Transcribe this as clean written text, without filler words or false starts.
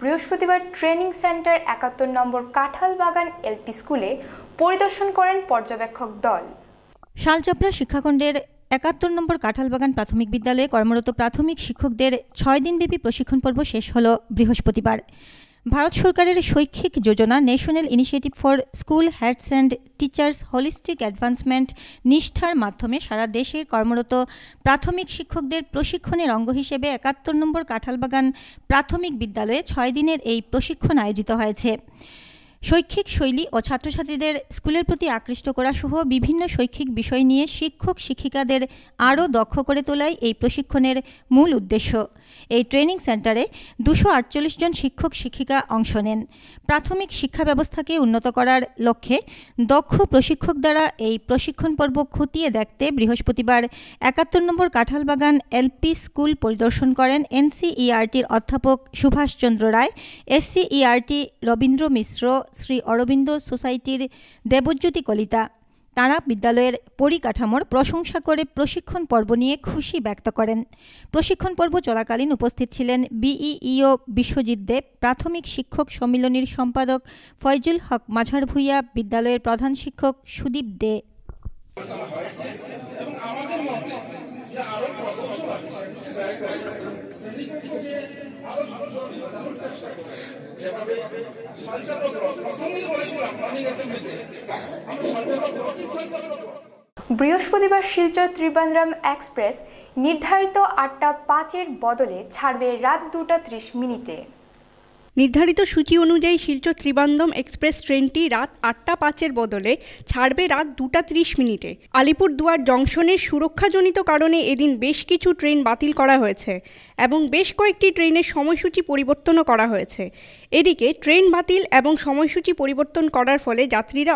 বৃহস্পতিবার training centre ৭১ নম্বর Kathalbagan LP স্কুলে পরিদর্শন করেন পর্যবেক্ষক দল। শালচাপড়া শিক্ষাখণ্ডের ৭১ নম্বর কাঁঠালবাগান প্রাথমিক বিদ্যালয়ে কর্মরত প্রাথমিক শিক্ষকদের ৬ দিনব্যাপী প্রশিক্ষণ পর্ব শেষ হল বৃহস্পতিবার। ভারত সরকারের শৈক্ষিক যোজনা national initiative for school heads and teachers holistic advancement নিষ্ঠার মাধ্যমে সারা দেশের কর্মরত প্রাথমিক শিক্ষকদের প্রশিক্ষণের অঙ্গ হিসেবে ৭১ নম্বর কাঁঠালবাগান প্রাথমিক বিদ্যালয়ে ৬ দিনের এই প্রশিক্ষণ আয়োজিত হয়েছে। শৈক্ষিক শৈলী ও ছাত্রছাত্রীদের স্কুলের প্রতি আকৃষ্ট করা সহ বিভিন্ন শৈক্ষিক বিষয় নিয়ে শিক্ষক শিক্ষিকাদের আরও দক্ষ করে তোলাই এই প্রশিক্ষণের মূল উদ্দেশ্য। এই ট্রেনিং সেন্টারে ২৪৮ জন শিক্ষক শিক্ষিকা অংশ নেন। প্রাথমিক শিক্ষা ব্যবস্থাকে উন্নত করার লক্ষ্যে দক্ষ প্রশিক্ষক দ্বারা এই প্রশিক্ষণ পর্ব খতিয়ে দেখতে বৃহস্পতিবার ৭১ নম্বর কাঁঠালবাগান এলপি স্কুল পরিদর্শন করেন এনসিইআরটির অধ্যাপক সুভাষ চন্দ্র রায়, এসসিইআরটি রবীন্দ্র মিশ্র, শ্রী অরবিন্দ সোসাইটির দেবজ্যোতি কলিতা। তাঁরা বিদ্যালয়ের পরিকাঠামোর প্রশংসা করে প্রশিক্ষণ পর্ব নিয়ে খুশি ব্যক্ত করেন। প্রশিক্ষণ পর্ব চলাকালীন উপস্থিত ছিলেন বিইও বিশ্বজিৎ দেব, প্রাথমিক শিক্ষক সম্মিলনীর সম্পাদক ফয়জুল হক মাঝার ভূঁইয়া, বিদ্যালয়ের প্রধান শিক্ষক সুদীপ দে। বৃহস্পতিবার শিলচর ত্রিবান্দ্রম এক্সপ্রেস নির্ধারিত ৮টা ৫-এর বদলে ছাড়বে রাত ২টা ৩০ মিনিটে। নির্ধারিত সূচি অনুযায়ী শিলচর ত্রিবান্দ্রম এক্সপ্রেস ট্রেনটি রাত ৮টা ৫-এর বদলে ছাড়বে রাত ২টা ৩০ মিনিটে। আলিপুরদুয়ার জংশনের সুরক্ষাজনিত কারণে এদিন বেশ কিছু ট্রেন বাতিল করা হয়েছে এবং বেশ কয়েকটি ট্রেনের সময়সূচি পরিবর্তনও করা হয়েছে। এদিকে ট্রেন বাতিল এবং সময়সূচি পরিবর্তন করার ফলে যাত্রীরা